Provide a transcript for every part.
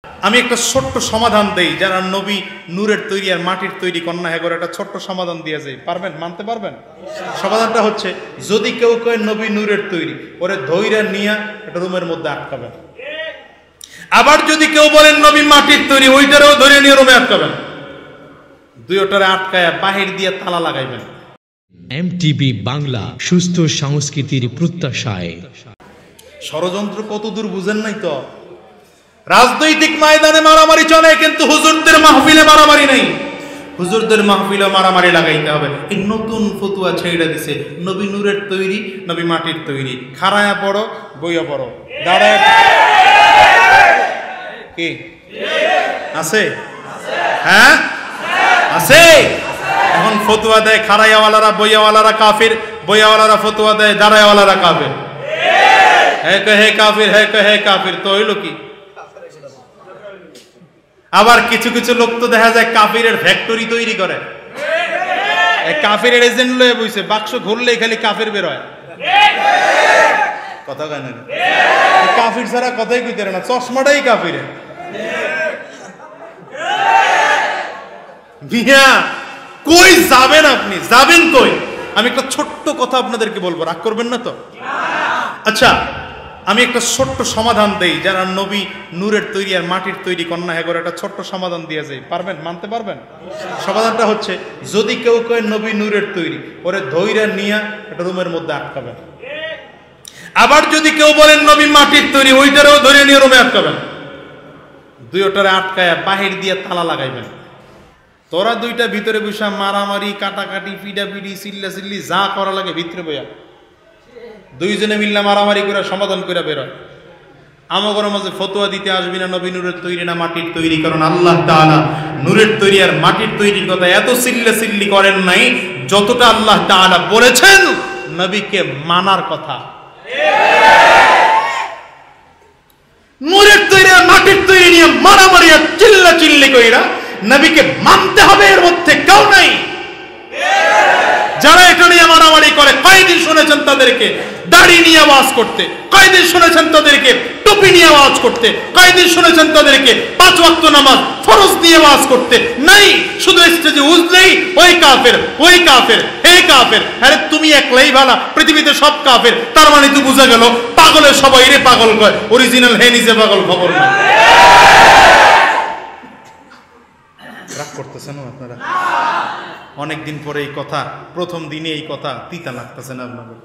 আমি একটা ছোট্ট সমাধান দেই, যারা নবী নূরের তৈরি আর মাটির তৈরি কন্যা হ্যাঁ করে একটা ছোট্ট সমাধান দিয়ে যায়, পারবেন? মানতে পারবেন? সমাধানটা হচ্ছে, যদি কেউ কয় নবী নূরের তৈরি, ওরে ধৈর্য নিয়ে একটা রুমের মধ্যে আটকাবেন। আবার যদি কেউ বলেন নবী মাটির তৈরি, ওইটারেও ধরে নিয়ে রুমে আটকাবেন। দুইটারে আটকায় বাহির দিয়ে তালা লাগাইবেন। এমটিভি বাংলা, সুস্থ সংস্কৃতির প্রত্যাশায়। ষড়যন্ত্র কতদূর বুঝেন নাই তো? রাজনৈতিক ময়দানে মারামারি চলে, কিন্তু হুজুরদের মাহফিলে মারামারি নেই। হুজুরদের মাহফিলে মারামারি লাগাইতে হবে। এই নতুন ফতুয়া ছেড়ে দিছে, নবী নূরের তৈরি, নবী মাটির তৈরি। খাড়ায়া পড়ো, বইয়া পড়ো, দাঁড়ায় কি আছে? হ্যাঁ আছে। এখন ফতুয়া দেয় খাড়াইয়াওয়ালারা, বইয়াওয়ালারা কাফির, বইয়াওয়ালারা ফতুয়া দেয় দাঁড়ায়াওয়ালারা কাফির। হে কাফির, হে কাফির, তো হইল কি? আবার কিছু কিছু লোক তো দেখা যায় কাফিরের ফ্যাক্টরি তৈরি করে, কাফিরের এজেন্ট লয়ে বইছে, বাক্স ঘুরলেই খালি কাফির বের হয়। কথা কেন? কাফির ছাড়া কথাই কইতে না, চশমাটাই কাফিরে। মিয়া কই যাবেন আপনি? যাবেন কই? আমি একটা ছোট্ট কথা আপনাদেরকে বলবো, রাগ করবেন না তো? আচ্ছা, আমি একটা ছোট্ট সমাধান দেই, যারা নবী নূরের তৈরি আর মাটির তৈরি কন্যা হ্যাঁ করে একটা ছোট্ট সমাধান দিয়ে যায়, পারবেন? মানতে পারবেন? সমাধানটা হচ্ছে, যদি কেউ কয় নবী নূরের তৈরি, ওরে ধৈর্য নিয়ে একটা রুমের মধ্যে আটকাবেন। আবার যদি কেউ বলেন নবী মাটির তৈরি, ওইটারেও ধরে নিয়ে রুমে আটকাবেন। দুইটারে আটকায় বাহির দিয়ে তালা লাগাইবেন। তোরা দুইটা ভিতরে বসা মারামারি, কাটাকাটি, পিডাপিডি, চিল্লা চিল্লি যা করা লাগে ভিতরে বইয়া দুইজনে মিল্লা মারামারি করে সমাধান করে বেরোয়। আমাদের মাঝে ফতোয়া দিতে আসবি না নবী নূরের তৈরি না মাটির তৈরি, কারণ আল্লাহ তাআলা নূরের তৈরি আর মাটির তৈরির কথা এত চিল্লা চিল্লি করেন নাই যতটা আল্লাহ তাআলা বলেছেন নবীকে মানার কথা। নূরের তৈরি আর মাটির তৈরি নিয়ে মারামারি আর চিল্লা চিল্লি কইরা নবীকে মানতে হবে, এর মধ্যে কেউ নাই। যারা এটা নিয়ে মারামারি করে, কয়দিন শুনেছেন তাদেরকে দাড়ি নিয়ে আওয়াজ করতে? কয়দিন শুনেছেন তাদেরকে টুপি নিয়ে আওয়াজ করতে? কয়দিন শুনেছেন তাদেরকে 5 ওয়াক্ত নামাজ ফরজ নিয়ে আওয়াজ করতে? নাই, শুধু স্টেজে উঠলেই ওই কাফের, ওই কাফের, হে কাফের। আরে তুমি একলাই ভালা, পৃথিবীতে সব কাফের, তার মানে তো বোঝা গেল পাগলের সবাই রে পাগল কয়, অরিজিনাল হে নিজে পাগল খবর না। রাগ করতেছেন আপনারা? অনেকদিন পরে এই কথা, প্রথম দিনে এই কথা তিতা লাগতেছে না আপনাদের?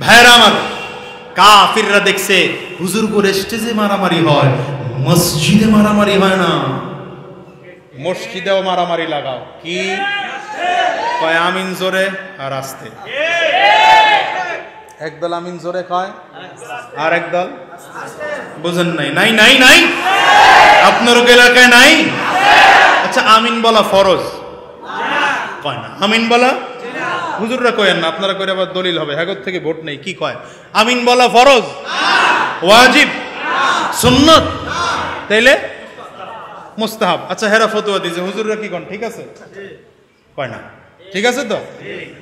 ভাইরা আমার, কাফিররা দেখছে হুজুর করে স্টেজে মারামারি হয়, মসজিদে মারামারি হয় না। মসজিদেও মারামারি লাগাও। কি কয়? আমিন জোরে আর আস্তে। একদল আমিন জোরে কয়, আর একদল বুঝেন নাই? নাই নাই নাই, আপনার এলাকায় নাই? আচ্ছা, আমিন বলা ফরজ কয় না? আমিন বলা হুজুররা কয়েন না, আপনারা করে আবার দলিল হবে, হ্যাগত থেকে ভোট নেই। কি কয়? আমিন বলা ফরজ, ওয়াজিব, সুন্নত, তাইলে মুস্তাহাব। আচ্ছা, হেরা ফতোয়া দিয়েছে, হুজুররা কি কন ঠিক আছে? কয় না। ঠিক আছে তো?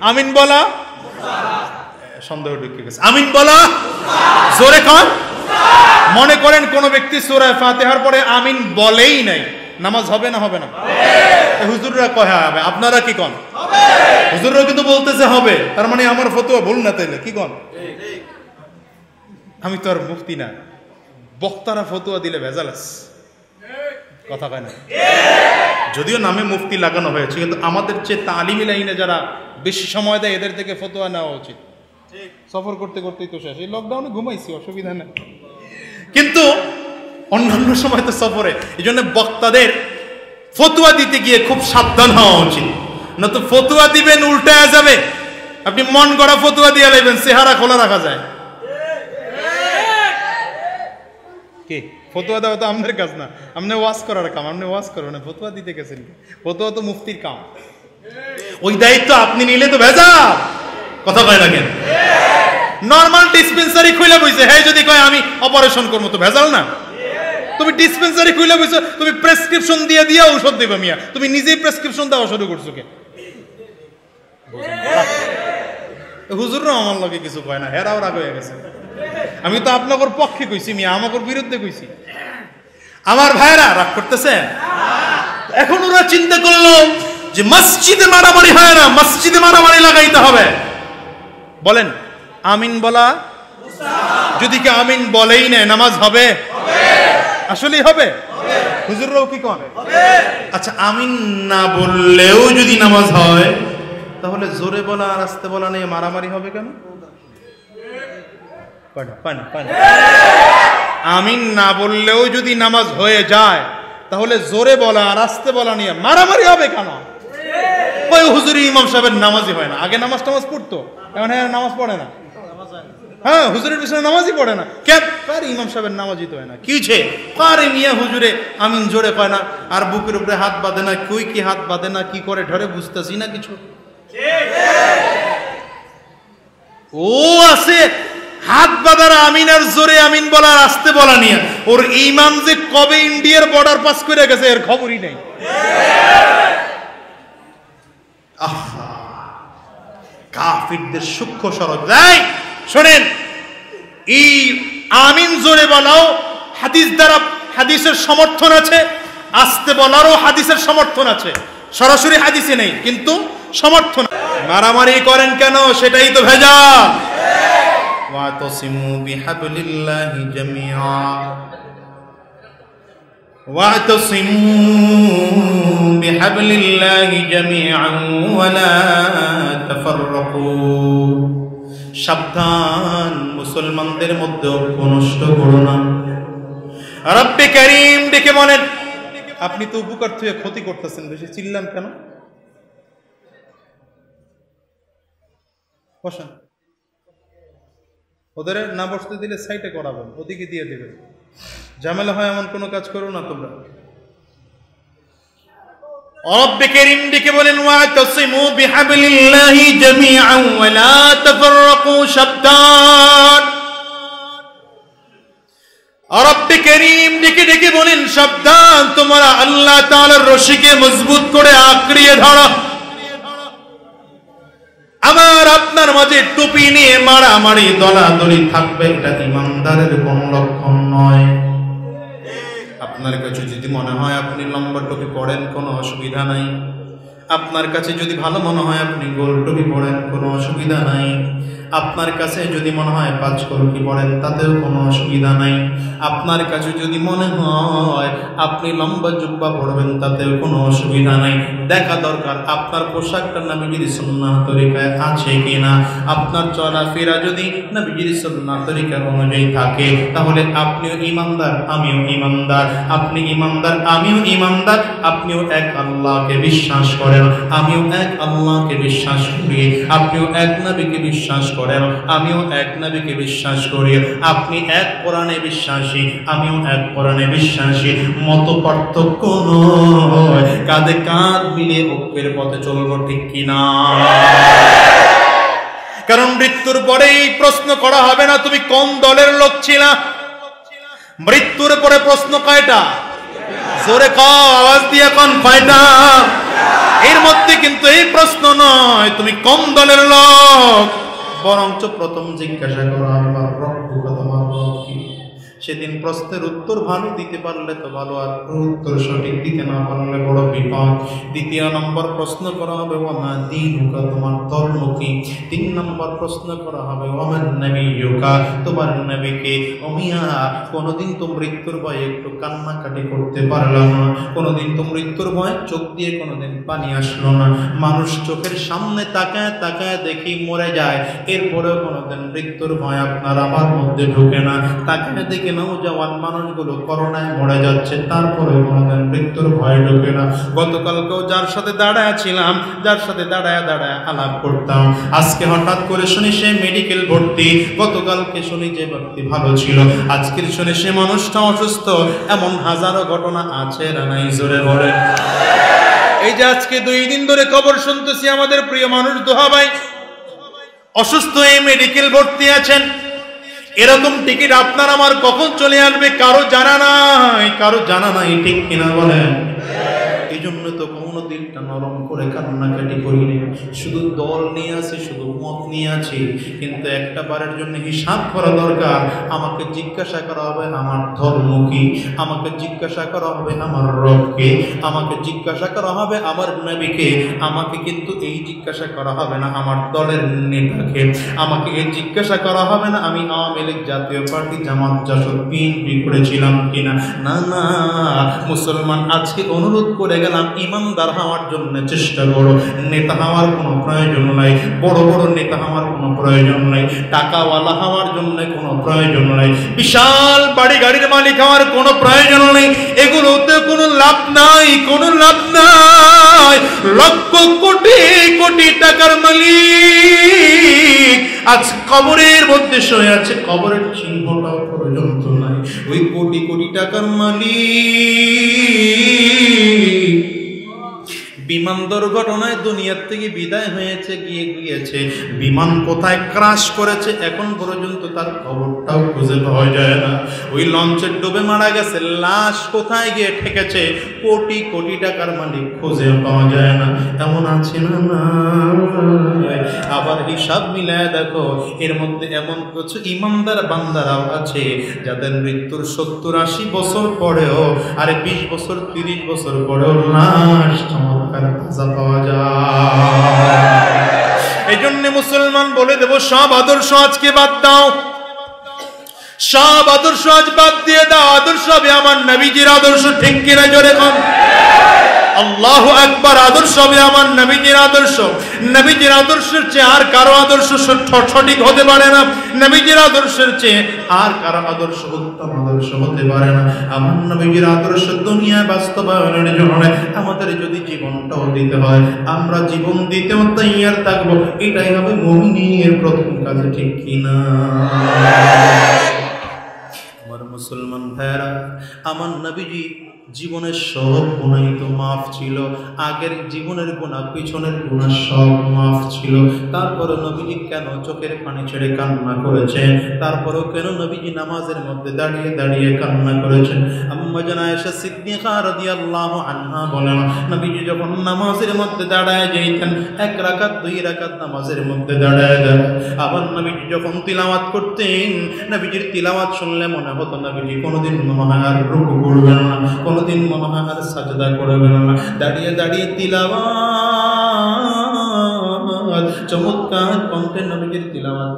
আমিন বলা সন্দেহ ঢুকে গেছে। আমিন বলা জোরে কন। মনে করেন কোন ব্যক্তি সূরা ফাতিহার পরে আমিন বলেই নাই, নামাজ হবে না? হবে না? হুজুররা কয় হবে, আপনারা কি কন? হুজুররা কিন্তু বলতেছে হবে, তার মানে আমার ফতোয়া ভুল না, তাইলে কি কন? আমি তো আর মুফতি না, বক্তারা ফতোয়া দিলে ভেজাল আছে। কথা কয় না? যদিও নামে মুফতি লাগানো হয়েছে, কিন্তু আমাদের চেয়ে তালিমি লাইনে যারা বেশি সময় দেয় এদের থেকে ফতোয়া নেওয়া উচিত। সফর করতে করতেই তো শেষ। এই লকডাউনে ঘুমাইছি, অসুবিধা নেই, কিন্তু অন্যান্য সময় তো সফরে। এই জন্য বক্তাদের ফতুয়া দিতে গিয়ে খুব সাবধান হওয়া উচিত, না তো ফতুয়া দিবেন উল্টায়া যাবে। আপনি মন গড়া ফতুয়া দিয়ে লাইবেন, চেহারা খোলা রাখা যায় কি? ফতুয়া দেওয়া তো আমাদের কাজ না, আপনি ওয়াজ করার কাম। আপনি ওয়াজ করবেন না, ফতুয়া দিতে গেছেন। ফতুয়া তো মুফতির কাম, ওই দায়িত্ব আপনি নিলে তো ভেজা। কথা কয় না কেন? নরমাল ডিসপেন্সারি খুলে বইছে, হ্যাঁ যদি কয় আমি অপারেশন করবো, তো ভেজাল না? তুমি ডিসপেন্সারি খুলে বইছো, তুমি প্রেসক্রিপশন দিয়ে দিয়ে ঔষধ দিবে মিয়া, তুমি নিজেই প্রেসক্রিপশন দেওয়া শুরু করছো কে? হুজুররা আমার লগে কিছু কয় না, হেরাও রাগ হয়ে গেছে। আমি তো আপনাদের পক্ষে কইছি মিয়া, আমাদের বিরুদ্ধে কইছি। আমার ভাইরা রাগ করতেছেন? এখন ওরা চিন্তা করলো যে মসজিদে মারামারি হয় না, মসজিদে মারামারি লাগাইতে হবে। বলেন আমিন বলা, যদি কি আমিন বলেই না নামাজ হবে? আসলেই হবে? হুজুররাও কি করে? আচ্ছা আমিন না বললেও যদি নামাজ হয়, তাহলে জোরে বলা আর আস্তে বলা নিয়ে মারামারি হবে কেন? আমিন না বললেও যদি নামাজ হয়ে যায়, তাহলে জোরে বলা আর আস্তে বলা নিয়ে মারামারি হবে কেন? ওই হুজুরি ইমাম সাহেবের নামাজই হয় না। আগে নামাজ পড়তো, এখন নামাজ পড়ে না। হ্যাঁ, হুজুরের পিছনে নামাজই পড়ে না। কেন? ইমাম সাহেবের নামাজই তো হয় না। কিছে কারে মিয়া হুজুরে আমিন জোরে পায় না, আর বুকের উপরে হাত বাঁধে না, কই কি হাত বাঁধে না, কি করে ধরে বুঝতেছি না কিছু। ও আছে হাত বাঁধার আমিন আর জোরে আমিন বলা আর আস্তে বলা নিয়ে। ওর ইমাম যে কবে ইন্ডিয়ার বর্ডার পাস করে গেছে এর খবরই নেই। কাফিরদের সূক্ষ্ম সরল। শোনেন, এই আমিন জোরে বলাও হাদিস দ্বারা হাদিসের সমর্থন আছে, আস্তে বলারও হাদিসের সমর্থন আছে। সরাসরি হাদিসে নেই, কিন্তু সমর্থন। মারামারি করেন কেন? সেটাই তো ভেজাল। ওয়াতাসিমু বিহাবলিল্লাহি জামিআ ওয়াতাসিমু বিহাবলিল্লাহি জামিআন ওয়া লা তাফাররাকু। সাবধান, মুসলমানদের মধ্যে ঐক্য নষ্ট করো না। রব্বে কারীম ডেকে বলেন, আপনি তো উপকার থেকে ক্ষতি করতেছেন, বেশি চিল্লান কেন? বসেন। ওদের না বসতে দিলে সাইটে করাবেন, ওদিকে দিয়ে দিবেন। ঝামেলা হয় এমন কোনো কাজ করো না তোমরা। রব্বে কারীম ডেকে বলেন, ওয়াতাসিমু বিহাবলিল্লাহি জামিআন ওয়া লা তাফাররাকু। সাবধান। রব্বে কারীম ডেকে ডেকে বলেন, সাবধান, তোমরা আল্লাহ তাআলার রশিকে মজবুত করে আঁকড়িয়ে ধরো। আমার আপনার মাঝে টুপি নিয়ে মারামারি দলাদলি থাকবে, এটা ইমানদারের কোন লক্ষণ নয়। আপনার কাছে যদি মনে হয় আপনি লম্বা টুপি পড়েন, কোনো অসুবিধা নাই। আপনার কাছে যদি ভালো মনে হয় আপনি গোল টুপি পড়েন, কোনো অসুবিধা নাই। আপনার কাছে যদি মনে হয় পাঁচ কলকি পড়েন, তাতেও কোনো অসুবিধা নাই। আপনার কাছে যদি মনে হয় আপনি লম্বা জুব্বা পড়বেন, তাতেও কোনো অসুবিধা নাই। দেখা দরকার আপনার পোশাকটা নবীজির সুন্নাহ তরিকায় আছে কিনা। আপনার চলাফেরা যদি নবীজির সুন্নাহ তরিকা অনুযায়ী থাকে, তাহলে আপনিও ইমানদার, আমিও ইমানদার। আপনি ইমানদার, আমিও ইমানদার। আপনিও এক আল্লাহকে বিশ্বাস করেন, আমিও এক আল্লাহকে বিশ্বাস করি। আপনিও এক নবীকে বিশ্বাস করেন, আমিও এক নবীকে বিশ্বাস করি। আপনি এক কোরআনে বিশ্বাসী, আমিও এক কোরআনে বিশ্বাসী। মত পার্থক্য নয়, কাঁধে কাঁধ মিলিয়ে ঐক্যের পথে চলবো, ঠিক কিনা? কারণ মৃত্যুর পরেই প্রশ্ন করা হবে না তুমি কোন দলের লোক ছিলা। মৃত্যুর পরে প্রশ্ন কয়টা? জোরে কও, আওয়াজ দিয়ে কোন কয়টা? এর মধ্যে কিন্তু এই প্রশ্ন নয় তুমি কোন দলের লোক, বরঞ্চ প্রথম জিজ্ঞাসা করা আমার রব্বুকা, তোমার রব কি। সেদিন প্রশ্নের উত্তর ভালো দিতে পারলে তো ভালো, আর উত্তর সঠিক দিতে না পারলে বড় বিপদ। দ্বিতীয় নম্বর প্রশ্ন করা হবে ওমা দীনুকা, তোমার ধর্ম কি। তিন নম্বর প্রশ্ন করা হবে ওমান নবিয়ুকা, তোমার নবীকে। ওমিয়া, কোনোদিন তো মৃত্যুর ভয়ে একটু কান্নাকাটি করতে পারলাম না, কোনোদিন তো মৃত্যুর ভয়ে চোখ দিয়ে কোনোদিন পানি আসলো না। মানুষ চোখের সামনে তাকায় তাকায় দেখি মরে যায়, এরপরেও কোনোদিন মৃত্যুর ভয় আপনার আমার মধ্যে ঢুকে না। তাকায় দেখি নওজওয়ান মানুষগুলো করোনায় মরে যাচ্ছে, তারপরে কোনোদিন মৃত্যুর ভয় ঢোকে না। গতকালকেও যার সাথে দাঁড়ায় ছিলাম, যার সাথে দাঁড়ায় দাঁড়ায় আলাপ করতাম, আজকে হঠাৎ করে শুনি সে মেডিকেল ভর্তি। গতকালকে শুনি যে ব্যক্তি ভালো ছিল, আজকের শুনি সে মানুষটা অসুস্থ। এমন হাজারো ঘটনা আছে না নাই? জোরে বলেন। এই যে আজকে 2 দিন ধরে খবর শুনতেছি, আমাদের প্রিয় মানুষ দোহা ভাই অসুস্থ হয়ে মেডিকেল ভর্তি আছেন। এরকম টিকিট আপনার আমার কখন চলে আসবে কারো জানা নাই, কারো জানা নাই, ঠিক কিনা বলেন? এই জন্য তো কোনো দিকটা নরম করে কান্নাকাটি করি না। শুধু দল নিয়ে আছি, শুধু মত নিয়ে আছি, কিন্তু একটা বারের জন্য হিসাব করা দরকার। আমাকে জিজ্ঞাসা করা হবে আমার ধর্ম কি, আমাকে জিজ্ঞাসা করা হবে আমার রবকে, আমাকে জিজ্ঞাসা করা হবে আমার নবীকে। আমাকে কিন্তু এই জিজ্ঞাসা করা হবে না আমার দলের নেতাকে, আমাকে এই জিজ্ঞাসা করা হবে না আমি আওয়ামী লীগ, জাতীয় পার্টি, জামাত, জাসদ, বিএনপি করেছিলাম কিনা। না না, মুসলমান আজকে অনুরোধ করে গেলাম, ইমানদার হওয়ার জন্য চেষ্টা করো। নেতা হওয়ার কোনো প্রয়োজন নাই, বড় বড় নেতা হওয়ার কোনো প্রয়োজন নাই, টাকাওয়ালা হওয়ার জন্য কোনো প্রয়োজন নাই, বিশাল বাড়ি গাড়ির মালিক হওয়ার কোনো প্রয়োজন নেই। এগুলোতে কোনো লাভ নাই, কোনো লাভ নাই। লক্ষ কোটি কোটি টাকার মালিক আজ কবরের মধ্যে শুয়ে আছে, কবরের চিহ্নটাও পর্যন্ত নাই। ওই কোটি কোটি টাকার মালিক বিমান দুর্ঘটনায় দুনিয়ার থেকে বিদায় হয়েছে, গিয়েছে। বিমান কোথায় ক্রাশ করেছে এখন পর্যন্ত তার খবরটাও খুঁজে পাওয়া যায় না। ওই লঞ্চের ডুবে মারা গেছে, লাশ কোথায় গিয়ে ঠেকেছে কোটি কোটি টাকার মালিক খুঁজে পাওয়া যায় না। এমন আছে না? আবার হিসাব মিলায় দেখো, এর মধ্যে এমন কিছু ইমানদার বান্দারাও আছে যাদের মৃত্যুর 70-80 বছর পরেও, আরে 20 বছর 30 বছর পরেও লাশ পাওয়া যায়। এই জন্য মুসলমান বলে দেব, সব আদর্শ আজকে বাদ দাও, সব আদর্শ আজ বাদ দিয়ে দাও। আদর্শ হবে আমার নবীজির আদর্শ, ঠিক কিনা জোরে কম? আল্লাহু আকবার। আদর্শ হবে আমার নবীজির আদর্শ। নবীজির আদর্শের চেয়ে আর কারো আদর্শ সঠিক হতে পারে না, নবীজির আদর্শের চেয়ে আর কারো আদর্শ উত্তম আদর্শ হতে পারে না। আমার নবীজির আদর্শ দুনিয়া বাস্তবায়নের জন্য আমাদের যদি জীবনটাও দিতে হয়, আমরা জীবন দিতেও তৈয়ার থাকবো। এটাই হবে মুমিনের প্রথম কাজ, ঠিক কিনা? আমার মুসলমান ভাইরা, আমার নবীজি জীবনের সব গুনাহই তো মাফ ছিল। আগের জীবনের গুনাহ, পিছনের গুনাহ সব মাফ ছিল। তারপরে নবীজি কেন চোখের পানি ছেড়ে কান্না করেছেন? তারপরেও কেন নবীজি নামাজের মধ্যে দাঁড়িয়ে দাঁড়িয়ে কান্না করেছেন? আম্মা জান আয়েশা সিদ্দিকা রাদিয়াল্লাহু আনহা বলেন, নবীজি যখন নামাজের মধ্যে দাঁড়ায় যাইতেন, 1 রাকাত 2 রাকাত নামাজের মধ্যে দাঁড়ায় যান। আবার নবীজি যখন তিলাওয়াত করতেন, নবীজির তিলাওয়াত শুনলে মনে হতো নবীজি কোনোদিন মনে হয় আর রুকু করবেন না, কোনদিন মনে হয় আর সাজদা করবেন না। দাঁড়িয়ে দাঁড়িয়ে তিলাওয়াত, চমৎকার কণ্ঠে নবীজির তিলাওয়াত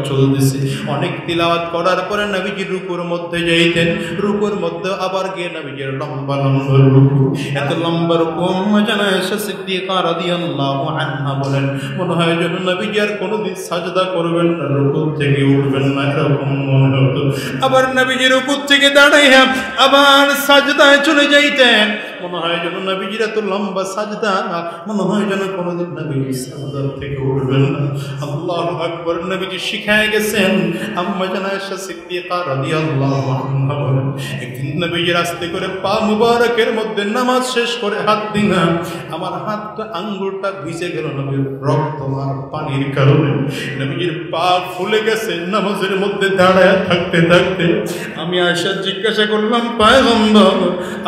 চলতেছে। অনেক তিলাওয়াত করার পরে নবীজি রুকুর মধ্যে যাইতেন। রুকুর মধ্যে আবার গিয়ে নবীজির লম্বা লম্বা রুকু, এত লম্বা রুকু আম্মা জান আয়েশা সিদ্দিকা রাদিয়াল্লাহু আনহা বলেন, মনে হয় যেন নবীজি আর কোনোদিন সাজদা করবেন না, রুকু থেকে উঠবেন না, এরকম মনে হতো। আবার নবীজি রুকু থেকে দাঁড়াইয়া আবার সাজদায় চলে যাইতেন, মনে হয় যেন নবীজির এত লম্বা সাজদা, মনে হয় যেন কোনোদিন নবীজি সাজদা থেকে উঠবেন না। আল্লাহু আকবার। নবীজি শিখায় গেছেন। আম্মা জান আয়েশা সিদ্দিকা রাদিয়াল্লাহু আনহা বলেন, একদিন নবীজি আস্তে করে পা মুবারকের মধ্যে নামাজ শেষ করে হাত দিলাম, আমার হাতটা আঙ্গুলটা ভিজে গেল নবীর রক্ত আর পানির কারণে। নবীজির পা ফুলে গেছে নামাজের মধ্যে দাঁড়ায় থাকতে থাকতে। আমি আয়েশা জিজ্ঞাসা করলাম, পয়গম্বর,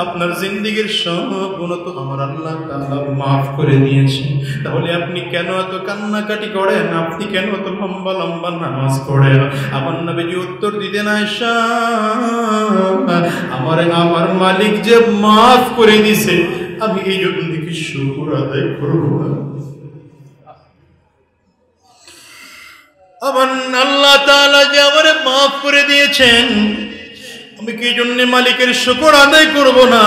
আপনার জিন্দেগীর সব গুনাহ তো আমার আল্লাহ তাআলা মাফ করে দিয়েছেন, তাহলে আপনি কেন এত কান্নাকাটি করেন? আপনি কেন এত লম্বা লম্বা নামাজ পড়েন? আমার নবীজি উত্তর দিতেন, আয়েশা, আমার মালিক যে মাফ করে দিয়েছে, আমি এই জন্য কি শুকর আদায় করব না? আমার আল্লাহ তাআলা যে আমারে মাফ করে দিয়েছেন, আমি কি জন্য মালিকের শুকর আদায় করব না?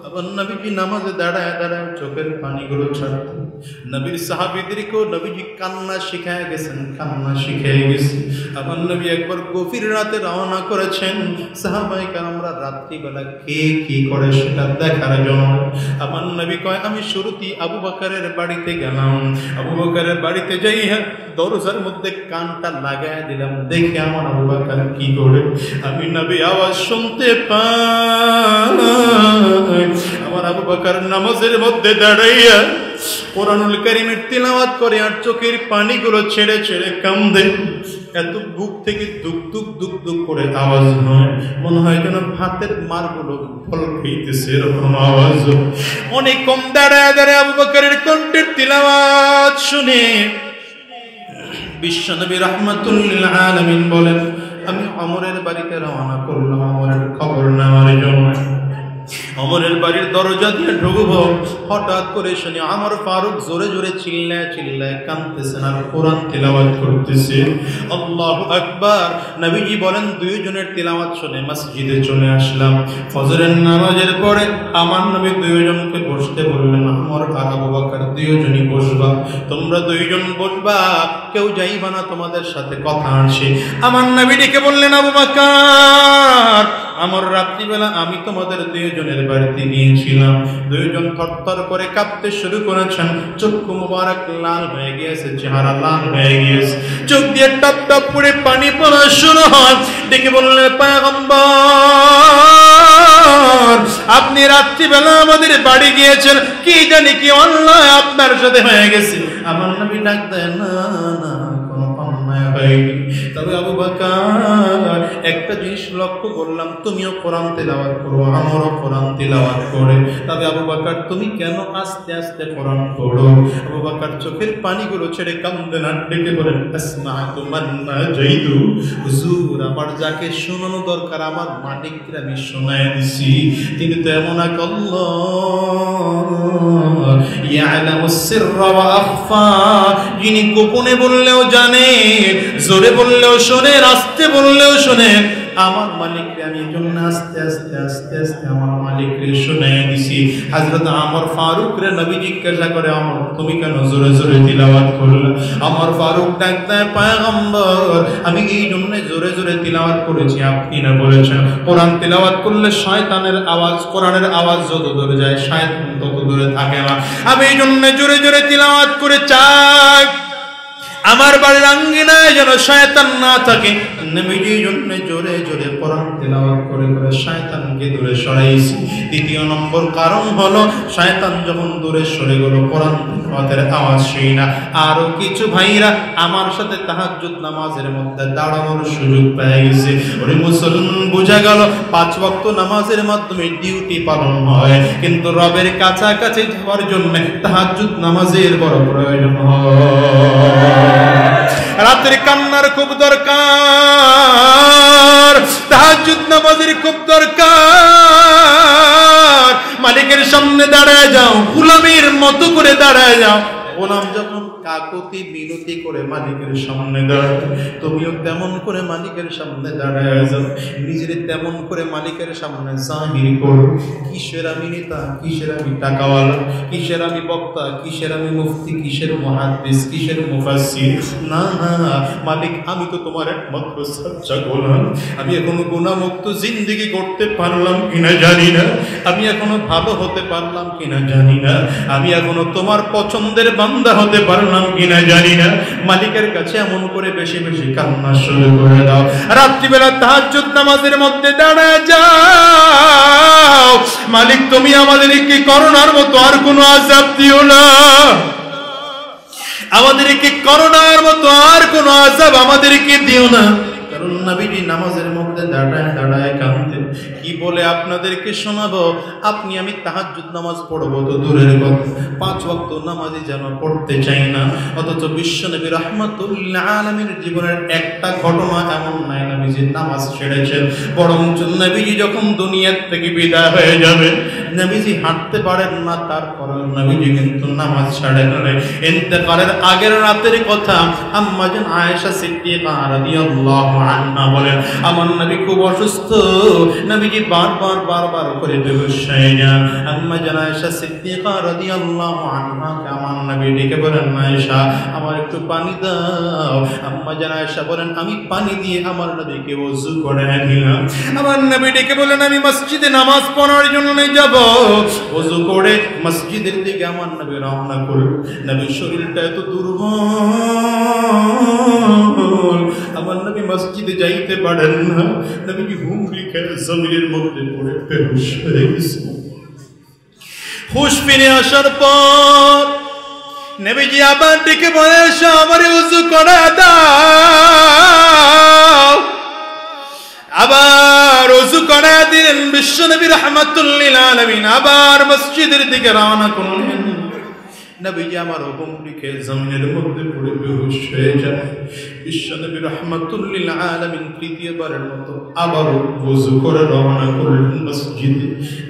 আবার নবীজি নামাজে দাঁড়ায় দাঁড়ায় চোখের পানিগুলো ছাড়তেন। নবীর সাহাবীদেরকেও নবীজি কান্না শিখায় গেছেন, কান্না শিখিয়ে গেছেন। আবার নবী একবার গভীর রাতে রওনা করেছেন, সাহাবায়ে কেরামরা রাত্রিবেলা কে কি করে সেটা দেখার জন্য। আমার নবী কয়, আমি শুরুতেই আবু বকরের বাড়িতে গেলাম। আবু বকরের বাড়িতে যাইয়া দরজার মধ্যে কানটা লাগায় দিলাম, দেখে আমার আবু বকর কি করে। আমি নবী আওয়াজ শুনতে পাই, আমার আবু বকর নামাজের মধ্যে দাঁড়াইয়া কোরআনুল কারীমের তিলাওয়াত করে আর চোখের পানিগুলো ছেড়ে ছেড়ে কান্দে। এত বুক থেকে দুক দুক দুক দুক করে আওয়াজ হয়, মনে হয় যেন ভাতের মারগুলো ফল খেয়েছে, এরকম আওয়াজ। অনেক কম দাঁড়ায় দাঁড়ায় আবু বকরের কণ্ঠের তিলাওয়াত শুনে বিশ্বনবী রাহমাতুল লিল আলামিন বলেন, আমি ওমরের বাড়িতে রওনা করলাম ওমরের খবর নেওয়ার জন্য। ওমরের বাড়ির দরজা দিয়ে ঢুকবো, হঠাৎ করে শুনি ওমর ফারুক জোরে জোরে চিল্লায় চিল্লায় কাঁদতেছেন আর কোরআন তিলাওয়াত করতেছে। আল্লাহু আকবার। নবীজি বলেন, দুইজনের তিলাওয়াত শুনে মসজিদে চলে আসলাম। ফজরের নামাজের পরে আমার নবী দুইজনকে বসতে বললেন, ওমর আর আবু বকর দুইজনই বসবা, তোমরা দুইজন বসবা, কেউ যাইবা না, তোমাদের সাথে কথা আছে। আমার নবী ডেকে বললেন, আবু বকর, আমার রাত্রিবেলা আমি তোমাদের দুইজনের বাড়িতে গিয়েছিলাম, দুইজন থরথর করে কাঁপতে শুরু করেছেন, চক্ষু মুবারক লাল হয়ে গিয়েছে, চেহারা লাল হয়ে গিয়েছে, চোখ দিয়ে টপ টপ করে পানি পড়া শুরু হয়। ডেকে বললেন, পয়গম্বর, আপনি রাত্রিবেলা আমাদের বাড়ি গিয়েছেন, কি জানি কি অন্যায় আপনার সাথে হয়ে গেছে। আমার নবী ডাক দেয়, না না, কোনো অন্যায় হয়নি। তবে আবু বকর, একটা জিনিস লক্ষ্য করলাম, তুমিও কোরআন তেলাওয়াত করো, আমারও কোরআন তেলাওয়াত করে। তবে আবু বকর, তুমি কেন আস্তে আস্তে কোরআন পড়ো? আবু বকর চোখের পানিগুলো ছেড়ে কাঁদলেন আর ডেকে বলেন, আসমাতু মান নাজাইতু, হুজুর, আমার যাকে শোনানো দরকার আমার মালিককে আমি শোনায় দিছি। তিনি তো এমন এক আল্লাহ, ইয়ালামুস সিররা ওয়া আখফা, যিনি গোপনে বললেও জানে, জোরে বললেও শোনে, আস্তে বললেও শোনে। আমার মালিককে আমি এজন্য আস্তে আস্তে আস্তে আস্তে আমার মালিককে শোনায় দিছি। হযরত ওমর ফারুক রে নবী জিজ্ঞাসা করে, ওমর, তুমি কেন জোরে জোরে তিলাওয়াত করলে? ওমর ফারুক ডাক দেয়, পয়গম্বর, আমি এই জন্য জোরে জোরে তিলাওয়াত করেছি, আপনি না বলেছেন কোরআন তিলাওয়াত করলে শয়তানের আওয়াজ, কোরআনের আওয়াজ যত দূরে যায় শয়তান তত দূরে থাকে না। আমি এই জন্য জোরে জোরে তিলাওয়াত করে চাই আমার বাড়ির আঙ্গিনায় যেন শয়তান না থাকে। নবীজির জন্য জোরে জোরে কোরআন তেলাওয়াত করে করে শয়তানকে দূরে সরাইছি। দ্বিতীয় নম্বর কারণ হলো, শয়তান যখন দূরে সরে গেল, কোরআন তেলাওয়াতের আওয়াজ শুই না। আরো কিছু ভাইরা আমার সাথে তাহাজ্জুদ নামাজের মধ্যে দাঁড়ানোর সুযোগ পেয়ে গেছে। ওরে মুসলমান, বোঝা গেল 5 ওয়াক্ত নামাজের মাধ্যমে ডিউটি পালন হয়, কিন্তু রবের কাছাকাছি যাওয়ার জন্য তাহাজ্জুদ নামাজের বড় প্রয়োজন হয়। রাতের কান্নার খুব দরকার, তাহাজ্জুদ নামাজের খুব দরকার। মালিকের সামনে দাঁড়ায় যাও, গোলামের মতো করে দাঁড়ায় যাও। গোলাম যখন কাকুতি মিনতি করে মালিকের সামনে দাঁড়ায়, তুমিও তেমন করে মালিকের সামনে দাঁড়ায় যাও, নিজের তেমন করে মালিকের সামনে জাহির করো। কিসের আমি নেতা, কিসের আমি টাকাওয়ালা, কিসের আমি বক্তা, কিসের আমি মুফতি, কিসের মুহাদ্দিস, কিসের মুফাসসির। না না মালিক, আমি তো তোমার একমাত্র সাচ্চা গোলাম। আমি এখনো গুনাহমুক্ত জিন্দেগি করতে পারলাম কিনা জানি না, আমি এখনো ভালো হতে পারলাম কিনা জানি না, আমি এখনো তোমার পছন্দের বান্দা হতে পারলাম কিনা জানি না। মালিকের কাছে এমন করে বেশি বেশি কান্না শুরু করে দাও। রাত্রিবেলা তাহাজ্জুদ নামাজের মধ্যে দাঁড়ায় যাও, মালিক তুমি আমাদেরকে করোনার মতো আর কোনো আযাব দিও না, আমাদেরকে করোনার মতো আর কোনো আযাব আমাদেরকে দিও না। কারণ নবীজি নামাজের মধ্যে দাঁড়ায় দাঁড়ায় কাঁদতেন। কি বলে আপনাদেরকে শোনাবো? আপনি আমি তাহাজ্জুদ নামাজ পড়বো তো দূরের কথা, 5 ওয়াক্ত নামাজই যেন পড়তে চাই না। অথচ বিশ্বনবী রাহমাতুল্লিল আলামিনের জীবনের একটা ঘটনা এমন নাই নবীজি নামাজ ছেড়েছেন। বরং নবীজি যখন দুনিয়া থেকে বিদায় হয়ে যাবে, নবীজি হাঁটতে পারেন না, তারপরে নবীজি কিন্তু নামাজ ছাড়েন না। ইন্তেকালের আগের রাতের কথা আম্মা জান আয়েশা সিদ্দিকা রাদিয়াল্লাহু আনহা বলেন, আমার নবী খুব অসুস্থ, নবীজি বারবার করে বেহুশ হয়ে যান। আম্মা জান আয়েশা সিদ্দিকা রাদিয়াল্লাহু আনহা আমার নবী ডেকে বলেন, আয়েশা আমার একটু পানি দাও। আম্মা জান আয়েশা বলেন, আমি পানি দিয়ে আমার নবীকে ওযু করে দিলাম। আমার নবী ডেকে বলেন, আমি মসজিদে নামাজ পড়ার জন্য যাব। ওযু করে মসজিদের দিকে আমার নবী রওনা করলেন। নবীর শরীরটা এত দুর্বল, আমার নবী মসজিদে যাইতে পারেন না। নবীজি হুমড়ি খেয়ে জমিনের মধ্যে পড়ে বেহুশ হয়ে গেছে। হুশ ফিরে আসার পর নবীজি আবার ডেকে বলে, এসো আমারে ওযু করে দাও। আবার ওযু করে দিলেন বিশ্বনবী রাহমাতুল লিল আলামিন। আবার মসজিদের দিকে রওনা করলেন। নবীজি আমার হুকুম লিখে জমিনের মধ্যে পড়ে বেহুশ হয়ে যায়। বিশ্বনবী রাহমাতুল লিল আলামিন তৃতীয়বারের মতো আবার ওযু করে রওনা করলেন মসজিদে।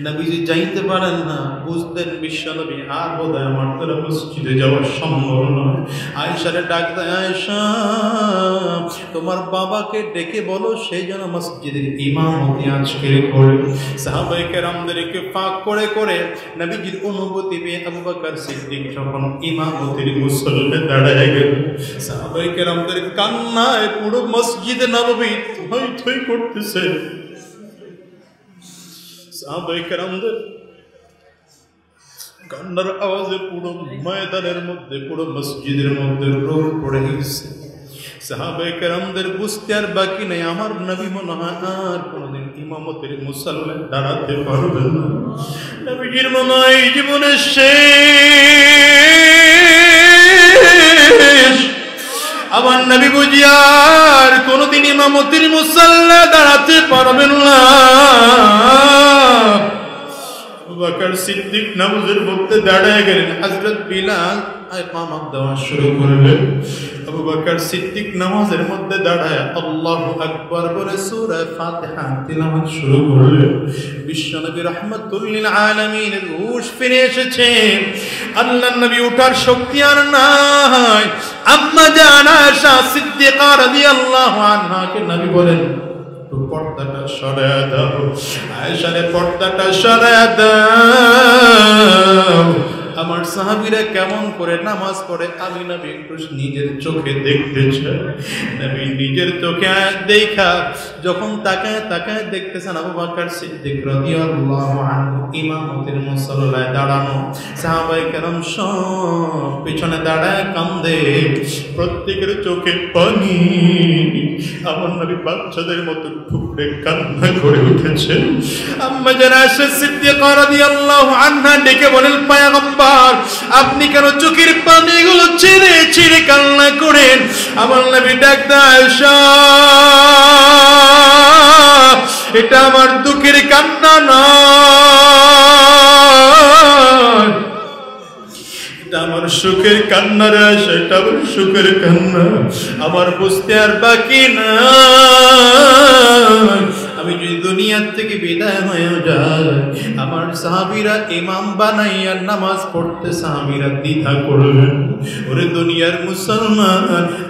নবীজি যাইতে পারেন না, বুঝলেন বিশ্বনবী আর বোধহয় আমার দ্বারা মসজিদে যাওয়া সম্ভব নয়। আয়েশারে ডাক দেয়, আয়েশা তোমার বাবাকে ডেকে বলো সেই যেন মসজিদের ইমামতি আজকে করে। সাহাবায়ে কেরামদেরকে ফাঁক করে করে নবীজির অনুমতি পেয়ে আবু বকর সিদ্দিক যখন ইমামতির মুসল্লে দাঁড়ায় গেল, সাহাবায়ে কেরামদের কান্নায় পুরো মসজিদে নববী থই থই করতেছে। সাহাবায়ে কেরামদের কান্নার আওয়াজে পুরো ময়দানের মধ্যে, পুরো মসজিদের মধ্যে রোল পড়ে গেছে। সাহাবায়ে কেরামদের বুঝতে আর বাকি নেই, আমার নবী মনে হয় আর কোনদিন ইমামতের মুসল্লায় দাঁড়াতে পারবেন না। নবীজির মনে হয় জীবনের শেষ। আমার নবী বুঝি আর কোনদিন ইমামতের মুসল্লায় দাঁড়াতে পারবেন না। আবু বকর সিদ্দিক নামাজের মধ্যে দাঁড়ায় গেলেন। হযরত বিলাল ইকামত দেওয়া শুরু করলেন। আবু বকর সিদ্দিক নামাজের মধ্যে দাঁড়ায় আল্লাহু আকবার বলে সূরা ফাতিহা তিলাওয়াত শুরু করলেন। বিশ্বনবী রাহমাতুল লিল আলামিনের হুশ ফিরে এসেছে। আল্লাহর নবী ওঠার শক্তি আর নাই। আম্মা জান আয়েশা সিদ্দিকা রাদিয়াল্লাহু আনহাকে নবী বলেন, পর্দাটা সরায় দাও। আয়েশারে পর্দাটা সরায় দাও। আমার সাহাবীরা কেমন করে নামাজ পড়ে আমি নবী একটু নিজের চোখে দেখতে চাই। নবী নিজের চোখে দেখা যখন তাকায় তাকায় দেখতেছেন আবু বকর সিদ্দিক রাদিয়াল্লাহু আনহু ইমামতের মুসল্লায় দাঁড়ানো। সাহাবায়ে কেরাম সব পিছনে দাঁড়ায় কান্দে, প্রত্যেকের চোখে পানি। আমার নবী বাচ্চাদের মতো ঠুকরে কান্না করে উঠেছে। আম্মা জান আয়েশা সিদ্দিকা রাদিয়াল্লাহু আনহা ডেকে বলেন, পয়গম্বর আপনি কেন চোখের পানিগুলো ছেড়ে ছেড়ে কান্না করেন? আমার নবী ডাক দেয়, আয়েশা এটা আমার দুঃখের কান্না নয়, এটা আমার সুখের কান্না রে আয়েশা, এটা আমার সুখের কান্না। আমার বুঝতে আর বাকি না, আমি যদি দুনিয়ার থেকে বিদায় হয়ে যাই, আমার সাহাবীরা ইমাম বানাইয়া নামাজ পড়তে সাহাবীরা দ্বিধা করবেন। ওরে দুনিয়ার মুসলমান,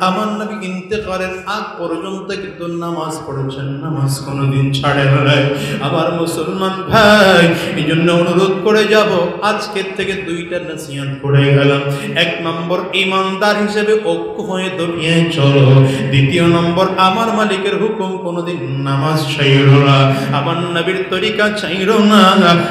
আমার নবী ইন্তেকালের আগ পর্যন্ত কিন্তু নামাজ পড়েছেন, নামাজ কোনোদিন ছাড়েন নাই। আমার মুসলমান ভাই, এই জন্য অনুরোধ করে যাব, আজকের থেকে দুইটা নসিহত করে গেলাম। এক নম্বর, ইমানদার হিসেবে ঐক্য হয়ে দুনিয়ায় চলো। দ্বিতীয় নম্বর, আমার মালিকের হুকুম কোনোদিন নামাজ ছাইরো না, আমার নবীর তরিকা ছাইরো না।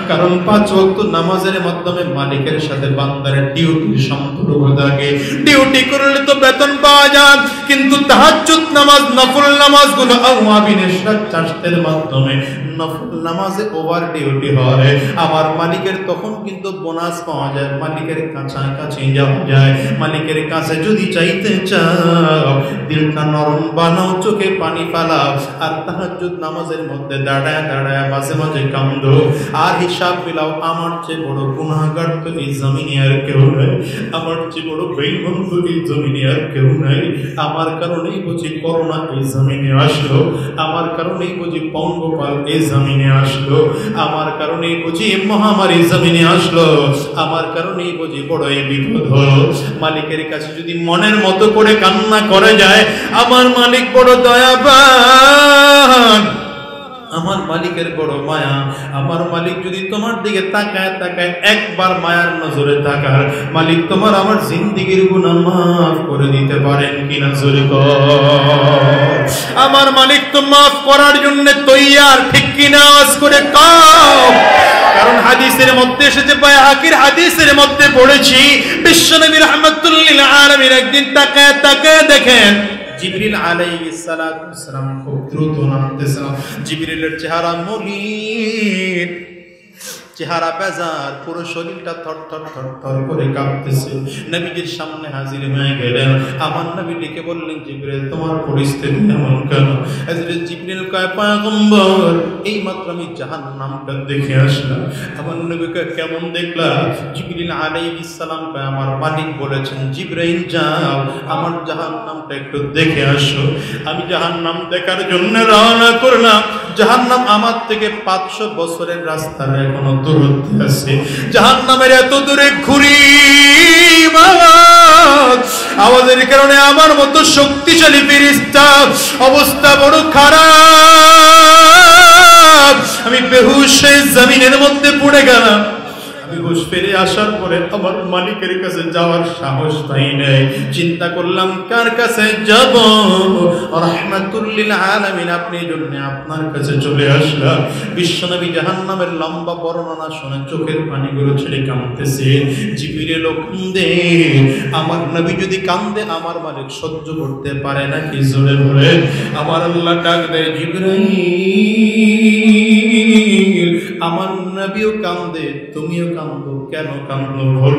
কারণ 5 ওয়াক্ত নামাজের মাধ্যমে মালিকের সাথে বান্দার ডিউটি সম্পর্ক থাকে। ডিউটি করলে তো বেতন পাওয়া যায়, কিন্তু তাহাজ্জুদ নামাজ, নফল নামাজগুলো আওয়াবিনের স্বার্থের মাধ্যমে নফল নামাজে ওভার ডিউটি হয়। আমার মালিকের তখন কিন্তু বোনাস পাওয়া যায়, মালিকের কাছাকাছি যাওয়া যায়। মালিকের কাছে যদি চাইতে চাও, দিলটা নরম বানাও, চোখে পানি পালাও, আর তাহাজ্জুদ নামাজের মধ্যে দাঁড়ায় দাঁড়ায় মাঝে মাঝে কান্দো, আর হিসাব মিলাও, আমার চেয়ে বড় গুনাহগার তো এই জমিনে আর কেউ নাই, আমার চেয়ে বড় বেঈমান তো এই জমিনে আর কেউ নাই। আমার কারণেই বুঝি করোনা এই জমিনে আসলো, আমার কারণেই বুঝি পঙ্গপাল এই জমিনে আসলো, আমার কারণেই বুঝি মহামারী জমিনে আসলো, আমার কারণেই বুঝি বড় এই বিপদ হলো। মালিকের কাছে যদি মনের মতো করে কান্না করে যায়, আমার মালিক বড় দয়াবান, আমার মালিকের বড় মায়া। আমার মালিক যদি তোমার দিকে তাকায় তাকায় একবার মায়ার নজরে তাকায়, মালিক তোমার আমার জিন্দেগীর গুনাহ মাফ করে দিতে পারেন কিনা জোরে কর। আমার মালিক তো মাফ করার জন্য তৈয়ার, ঠিক কিনা আওয়াজ করে কও। কারণ হাদিসের মধ্যে এসেছে, বাইহাকির হাদিসের মধ্যে পড়েছি, বিশ্বনবী রাহমাতুল লিল আলামিন একদিন তাকায় তাকায় দেখেন জিবরিল আলাইহিস সালাতু ওয়াস সালাম খুব দ্রুত নামতেছেন। জিবরিলের চেহারা মলিন, চেহারা বেজার, পুরো শরীরটা থর থর থর থর করে কাঁপতেছে। নবীজির সামনে হাজির হয়ে গেলেন। আমার নবী ডেকে বললেন, জিবরাইল তোমার পরিস্থিতি এমন কেন? হযরত জিবরাইল কয়, পয়গম্বর এইমাত্র আমি জাহান্নামটা দেখে আসলাম। আমার নবী কয়, কেমন দেখলা? জিবরাইল আলাইহিস সালাম কয়, আমার মালিক বলেছেন জিবরাইল যাও আমার জাহান্নামটা একটু দেখে আসো। আমি জাহান্নাম দেখার জন্য রওনা করলাম। জাহান্নাম আমার থেকে 500 বছরের রাস্তার এখনো দূরত্বে আছে। জাহান্নামের এত দূরে ঘুরি আওয়াজের কারণে আমার মতো শক্তিশালী ফেরেশতা অবস্থা বড় খারাপ। আমি বেহুশ হয়ে জমিনের মধ্যে পড়ে গেলাম। হুশ ফিরে আসার পরে আমার মালিকের কাছে যাওয়ার সাহস পাই নাই। চিন্তা করলাম কার কাছে যাব? রাহমাতুল লিল আলামিন আপনি জন্য আপনার কাছে চলে আসলাম। বিশ্বনবী জাহান্নামের লম্বা বর্ণনা শুনে চোখের পানিগুলো ছেড়ে কাঁদতেছে। জিবরিল কান্দে। আমার নবী যদি কান্দে আমার মালিক সহ্য করতে পারে না কি? জোরে বলে আমার আল্লাহ ডাক দেয়, জিবরাইল আমার নবীও কান্দে, তুমিও কান্দো, কেন কান্দো বল?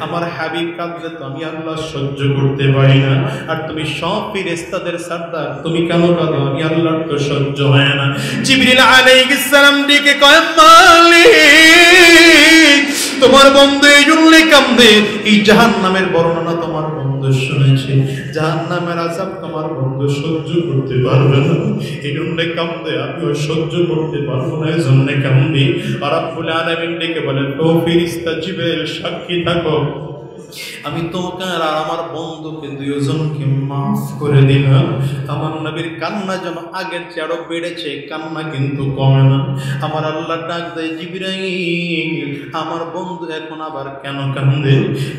আমার হাবিব কাঁদলে তো আমি আল্লাহ সহ্য করতে পারি না, আর তুমি সব ফেরেশতাদের সরদার, তুমি কেন কাঁদো? আমি আল্লাহর তো সহ্য হয় না। জিবরিল আলাইহিস সালাম ডেকে কয়, মালিক তোমার বন্ধু এই জন্যে কান্দে, এই জাহান্নামের বর্ণনা তোমার বন্ধু শুনেছে, জাহান্নামের আযাব তোমার বন্ধু সহ্য করতে পারবে না, এই জন্য কান্দে, আমিও সহ্য করতে পারবো না, এই জন্য কান্দি। আর রব্বুল আলামিন ডেকে বলেন, ও ফেরেশতা জিবরাইল সাক্ষী থাকো, আমি তোমাকে আর আমার বন্ধুকে দুইজনকে মাফ করে দিলাম। আমার নবীর কান্না যেন আগের চেয়ে আরো বেড়েছে, কান্না কিন্তু কমে না। আমার আল্লাহ ডাক দেয়, জিবরাইল আমার বন্ধু এখন আবার কেন কান্দে?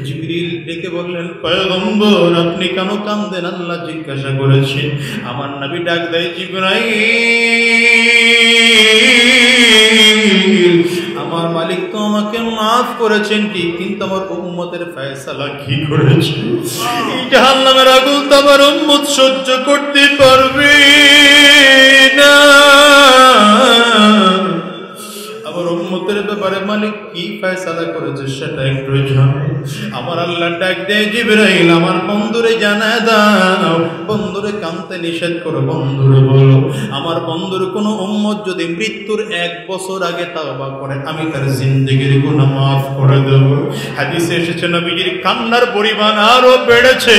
জিবরিল ডেকে বললেন, পয়গম্বর আপনি কেন কান্দেন? আল্লাহ জিজ্ঞাসা করেছেন। আমার নবী ডাক দেয়, জিবরাইল আমার মালিক তো আমাকে মাফ করেছেন ঠিক, কিন্তু আমার উম্মতের ফয়সালা কি করেছে? এই জাহান্নামের আগুন তো আমার উম্মত সহ্য করতে পারবে না। আমার উম্মতের ব্যাপারে মালিক কি ফয়সালা করেছে সেটা একটু জানো। আমার আল্লাহ ডাক দেয়, জিবরাইল আমার বন্ধুরে জানায় দাও, বন্ধুরে কাঁদতে নিষেধ করো, বন্ধুরে বলো আমার বন্ধুর কোনো উম্মত যদি মৃত্যুর 1 বছর আগে তাওবা করে আমি তার জিন্দেগির গুনাহ মাফ করে দেব। হাদিসে এসেছে নবীজির কান্নার পরিমাণ আরো বেড়েছে।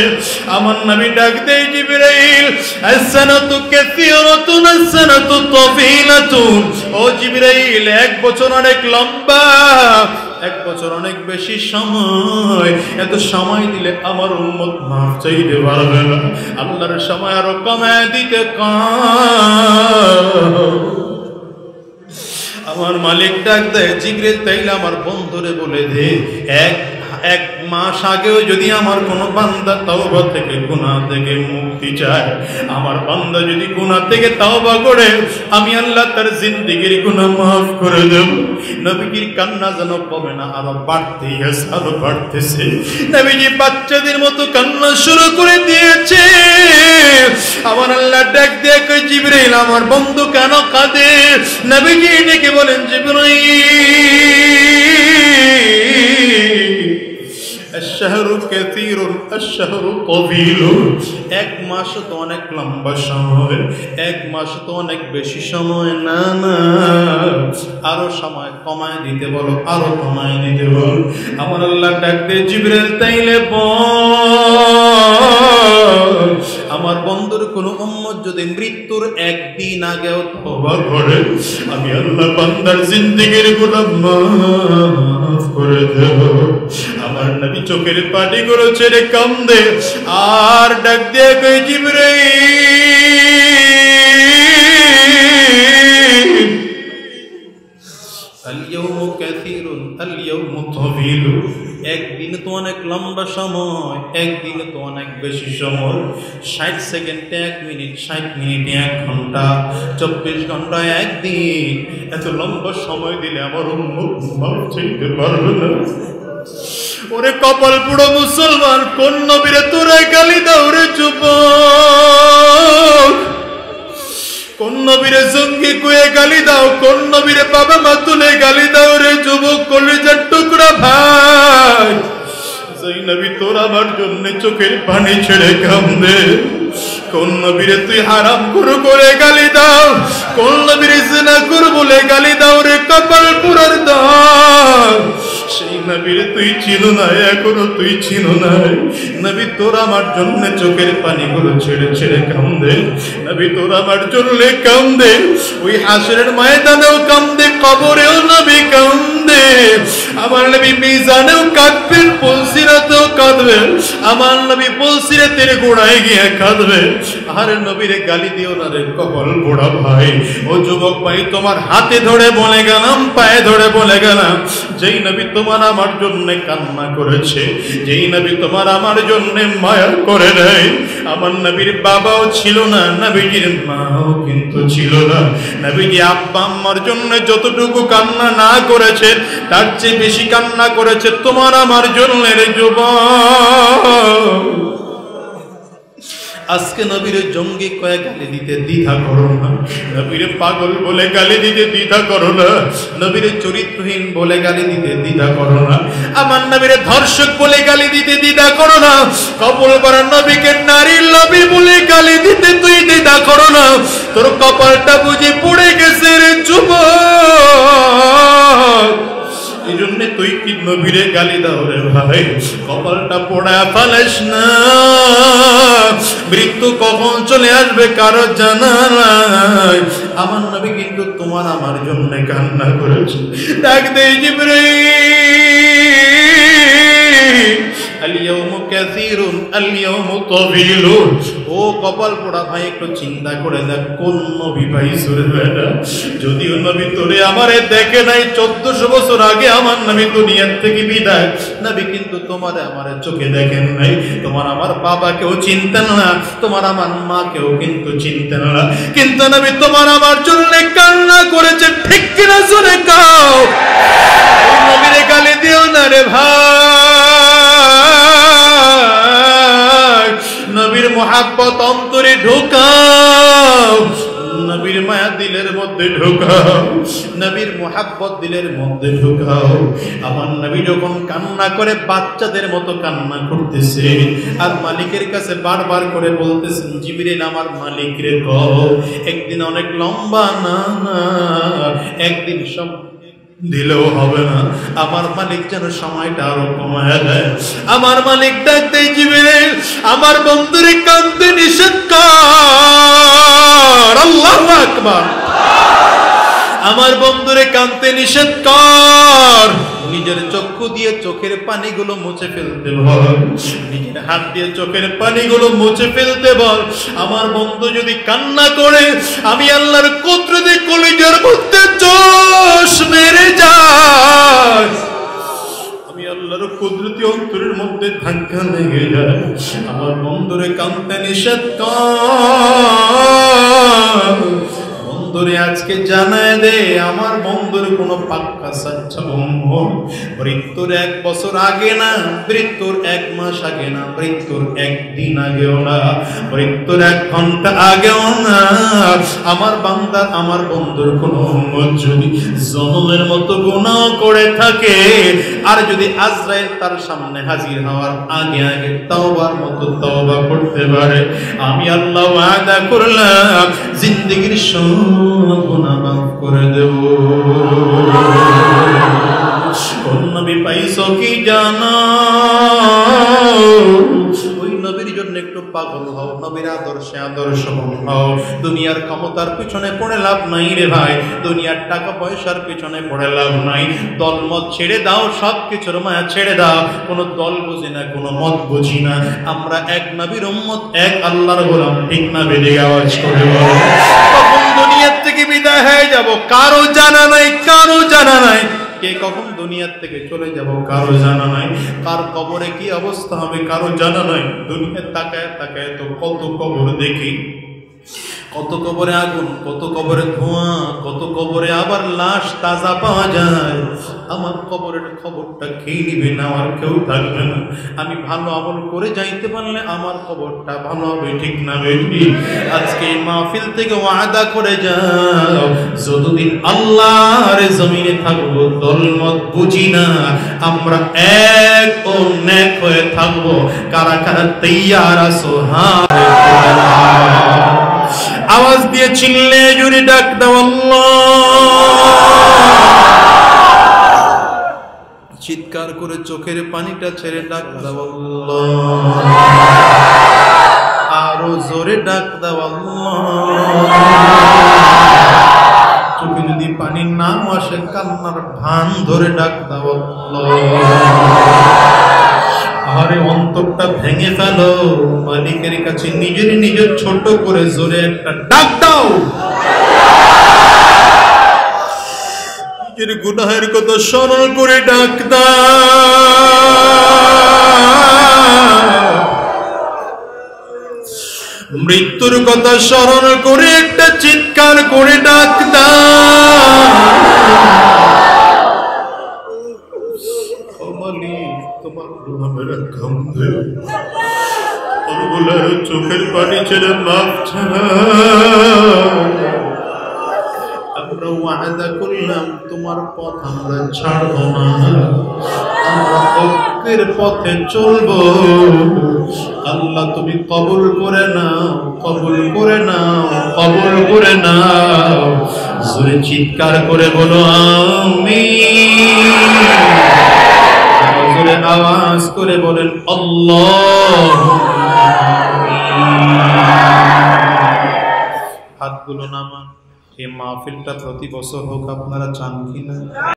আমার নবী ডাক দেয়, জিবরাইল আসসানাতু কাসীরাতুন আসসানাতু তাফীলাতুন, ও জিবরাইল 1 বছর অনেক লম্বা, 1 বছর অনেক বেশি সময়, এত সময় দিলে আমার উম্মত মাফ চাইতে পারবে না, আল্লাহর সময় আরো কমায় দিতে আমার মালিক ডাক দেয়, জিবরাইল তাইলে আমার বন্ধুরে বলে দে, এক মাস আগেও যদি আমার কোন বান্দা তাওবা থেকে গুনাহ থেকে মুক্তি চায়, আমার বান্দা যদি গুনাহ থেকে তাওবা করে আমি আল্লাহ তার জিন্দেগির গুনাহ মাফ করে দেব। নবীজির কান্না যেন কমে না, আরো বাড়তেই আছে, আরো বাড়তেছে। নবীজি বাচ্চাদের মতো কান্না শুরু করে দিয়েছে। আমার আল্লাহ ডাক দিয়ে কই, জিবরাইল আমার বন্ধু কেন কাঁদে? নবীজি ডেকে বলেন, জিবরাইল الشهر كثير الشهر طويل, 1 মাস তো অনেক লম্বা সময়, 1 মাস তো অনেক বেশি সময় না, না আরো সময় কমায় দিতে বলো, আরো কমায় দিতে বলো। আমার আল্লাহ ডাক দিয়ে, জিবরাইল তাইলে বল আমার বন্ধুর কোন উম্মত যদি মৃত্যুর 1 দিন আগেও তওবা করে আমি আল্লাহ বান্দার জিন্দেগির গুনাহ মাফ করে দেব। আমার নবী চোখের পানি গুলো ছেড়ে কান্দে আর ডাক দিয়ে কই, জিবরাইল আল-ইয়াউমু কাসীরুন আল-ইয়াউমু তাওয়ীল, 1 দিন তো অনেক লম্বা সময়, 1 দিন তো অনেক বেশি সময়। 60 সেকেন্ডে 1 মিনিট, 60 মিনিটে 1 ঘন্টা, 24 ঘন্টায় 1 দিন, এত লম্বা সময় দিলে আমার উম্মত মাফ চাইতে পারবে না। ওরে কপাল পুরো মুসলমান, কোন নবীরে তোরা গালি দাও রে যুবক? কোন নবীরে জঙ্গি কয়ে গালি দাও? কোন নবীরে বাবা মা তুলে গালি দাও রে যুবক? চোখের পানি ছেড়ে কান্দে। কোন নবীরে তুই হারাম করে গালি দাও, কোন নবীরে জিনাকুর বলে গালি দাও রে কপাল পুরার দাও। সেই নবীরে তুই চিনো না, এখনো তুই চিনো না। নবী তোর আমার জন্য চোখের পানিগুলো ছেড়ে ছেড়ে কান্দে। নবী তোর আমার জন্য কান্দে, ওই হাসরের ময়দানেও কান্দে, কবরেও নবী কান্দে। আমার নবী মিজানেও কাঁদবেন, পুলসিরাতেও কাঁদবে। আমার নবী পুলসিরাতের গোড়ায় গিয়ে কাঁদবে। আর নবীরে গালি দিও না রে কপাল পোড়া ভাই। ও যুবক ভাই, তোমার হাতে ধরে বলে গেলাম, পায়ে ধরে বলে গেলাম, যেই নবী তোমার আমার জন্য কান্না করেছে, যেই নবী তোমার আমার জন্য মায়া করে নাই, আমার নবীর বাবাও ছিল না, নবীজির মাও কিন্তু ছিল না। নবীজি আব্বা আম্মার জন্য যতটুকু কান্না না করেছে, তার চেয়ে বেশি কান্না করেছে তোমার আমার জন্য রে যুবক। আজকে নবীর জঙ্গি কয়ে গালি দিতে দ্বিধা করো না, নবীর পাগল বলে গালি দিতে দ্বিধা করো না, নবীর চরিত্রহীন বলে গালি দিতে দ্বিধা করো না, আমার নবীর ধর্ষক বলে গালি দিতে দ্বিধা করো না, কপাল পরা নবীকে নারীর নবী বলে গালি দিতে তুই দ্বিধা করো না। তোর কপালটা বুঝি পড়ে গেছে রে যুবক। এই জন্য তুই কি নবীরে গালি দাও রে ভাই? কপালটা পোড়া ফালাস না। মৃত্যু কখন চলে আসবে কারো জানা নাই। আমার নবী কিন্তু তোমার আমার জন্য কান্না করেছে। ডাক দে জিবরাইল, আল-ইয়াউমু কাসীরুন আল-ইয়াউমু তাওয়ীলুন। ও কপাল পোড়া ভাই, একটু চিন্তা করে দেখ কোন নবী ভাই সুরে বেটা। যদিও নবী তোরে আমারে দেখে নাই, 1400 বছর আগে আমার নবী দুনিয়ার থেকে বিদায়, নবী কিন্তু তোমারে আমারে চোখে দেখেন নাই। তোমার আমার বাবাকেও চিনতেন না, তোমার আমার মাকেও কিন্তু চিনতেন না, কিন্তু নবী তোমার আমার জন্য কান্না করেছে। ঠিক কিনা জোরে কাও। নবীরে গালি দিও না রে ভাই। নবীর মোহাব্বত অন্তরে ঢোকাও, নবীর মায়া দিলের মধ্যে ঢোকাও, নবীর মোহাব্বত দিলের মধ্যে ঢোকাও। আমার নবী যখন কান্না করে বাচ্চাদের মতো কান্না করতেছে, আর মালিকের কাছে বারবার করে বলতেছেন, জিবরিল আমার মালিক রে কও। একদিন অনেক লম্বা না, একদিন সব দিলেও হবে না। আমার মালিক যেন সময়টা আরো কমায় দেয়। আমার মালিক ডাকতে জিবরিল, আমার বন্ধুরে কাঁদতে নিষেধ কর। আল্লাহু আকবার। আমার বন্ধুরে কাঁদতে নিষেধ কর। নিজের চক্ষু দিয়ে চোখের পানিগুলো মুছে ফেলতে বল, নিজের হাত দিয়ে চোখের পানিগুলো মুছে ফেলতে বল। আমার বন্ধু যদি কান্না করে, আমি আল্লাহর কুদরতে কলিজার মধ্যে জোশ মেরে যায়, আমি আল্লাহর কুদরতি অন্তরের মধ্যে ধাক্কা লেগে যায়। আমার বন্ধুরে কাঁদতে নিষেধ কর। বন্ধুরে আজকে জানায় দে, আমার বন্ধুর কোনো পাক্কা সাচ্চা বন্ধু মৃত্যুর 1 বছর আগে না, মৃত্যুর 1 মাস আগে না, মৃত্যুর 1 দিন আগেও না, মৃত্যুর 1 ঘন্টা আগেও না। আমার বান্দা, আমার বন্ধুর কোনো উম্মত যদি জনমের মতো গুনাহ করে থাকে, আর যদি আজরাইল তার সামনে হাজির হওয়ার আগে আগে তওবার মতো তওবা করতে পারে, আমি আল্লাহ ওয়াদা করলাম জিন্দেগীর গুনাহ মাফ করে দেব। কোন নবী পাইছো কি জানো? ওই নবীর জন্য একটু পাগল হও, নবীর আদর্শে আদর্শ হও। দুনিয়ার ক্ষমতার পিছনে পড়ে লাভ নাই রে ভাই, দুনিয়ার টাকা পয়সার পিছনে পড়ে লাভ নাই। দলমত ছেড়ে দাও, সব কিছুর মায়া ছেড়ে দাও। কোনো দল বুঝি না, কোনো মত বুঝি না, আমরা এক নবীর উম্মত, এক আল্লাহর গোলাম। ঠিক না? বেড়ে আওয়াজ করে বলো। কখন দুনিয়ার থেকে বিদায় হয়ে যাব কারো জানা নাই, কারো জানা নাই। কে কখন দুনিয়ার থেকে চলে যাব কারো জানা নাই, কার কবরে কি অবস্থা হবে কারো জানা নাই। দুনিয়ার তাকায় তাকায় তো কত কবর দেখি, কত কবরে আগুন, কত কবরে ধোঁয়া, কত কবরে আবার লাশ তাজা পাওয়া যায়। আমার কবরের খবরটা খেয়ে নিবে না, আমার কেউ থাকবে না। আমি ভালো আমল করে যাইতে পারলে আমার খবরটা ভালো হবে, ঠিক না বেটি? আজকে এই মাহফিল থেকে ওয়াদা করে যাও, যতদিন আল্লাহর জমিনে থাকবো দলমত বুঝি না, আমরা এক ও নেক হয়ে থাকবো। কারা কারা তৈয়ার আছো? আওয়াজ দিয়ে চিল্লে জুড়ে ডাক দাও আল্লাহ। চিৎকার করে চোখের পানিটা ছেড়ে ডাক দাও আল্লাহ। আরো জোরে ডাক দাও আল্লাহ। চোখে যদি পানি না আসে কান্নার ভান ধরে ডাক দাও আল্লাহ। আরে অন্তরটা ভেঙে ফেলো, মালিকের কাছে নিজের ছোট করে জোরে একটা ডাক দাও। নিজের গুনাহের কথা স্মরণ করে ডাক দাও। মৃত্যুর কথা স্মরণ করে একটা চিৎকার করে ডাক দাও। তোমার গোলামের গন্ধে চোখের পানি ছেড়ে মাপ আমরা ওয়াদা করলাম তোমার পথ আমরা ছাড়বো না, আমরা হকের পথে চলবো। আল্লাহ তুমি কবুল করে নাও, কবুল করে নাও, কবুল করে নাও। জোরে চিৎকার করে বলো আমিন। আওয়াজ করে বলেন আল্লাহ। হাতগুলো নামান। এই মাহফিলটা প্রতি বছর হোক, আপনারা চান কিনা?